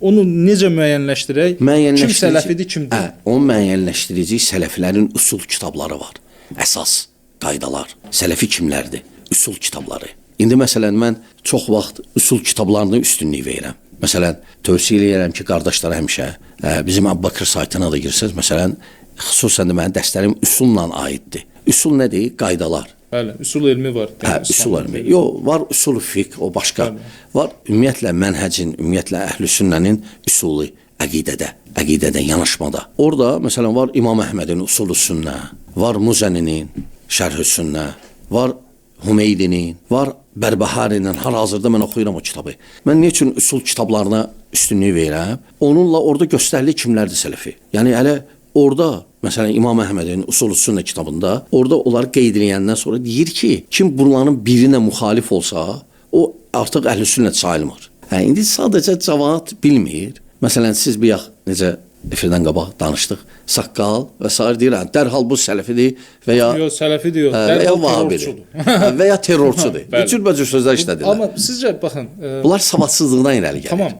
Onu necə müəyyənləşdirək? Kim Müəyyənləşdirici- sələfidir, kim deyil? Onu müəyyənləşdirici sələflərin usul kitabları var. Əsas qaydalar. Sələfi kimlərdir? Usul kitabları. İndi məsələn mən çox vaxt usul kitablarına üstünlük verirəm. Məsələn, tövsiyə edirəm ki, qardaşlar həmişə bizim Əbubəkr saytına da girsəz, məsələn, xüsusən də mənim dərslərim üsulla aiddir. Usul nədir? Qaydalar. Bəli, usul elmi var. Usul elmi. Yox, var usul fiqh, o başqa. Var ümumiyyətlə mənhəcin, ümumiyyətlə əhlüsünnənin usulu əqidədə, yanaşmada. Orada məsələn var İmam Əhmədin usulü sünnə, var Muzəninin şərh-ü sünnə, var Humeydinin, var Bərbəhərinin, hal-hazırda mən oxuyuram o kitabı. Mən niyə üçün usul kitablarına üstünlük verirəm? Onunla orada göstərilir kimlərdir sələfi. Yəni hələ orada, məsələn İmam Əhmədin Usul-u Sünnə kitabında, orada onları qeyd edəndən sonra deyir ki, kim bunların birinə müxalif olsa, o artıq əhl-i-sünnət sayılmır. İndi sadəcə cəmaət bilmir. Məsələn, siz bir yax, necə efirdən qabaq danışdıq, saqqal və s. deyirəm, dərhal bu sələfidir və ya... Yox, sələfidir yox, və ya vahabidir və ya terrorçudur. Cürbəcür sözlər işlədirlər. Amma sizcə, baxın... Bunlar savadsızlıqdan irəli gəlir. Tamam.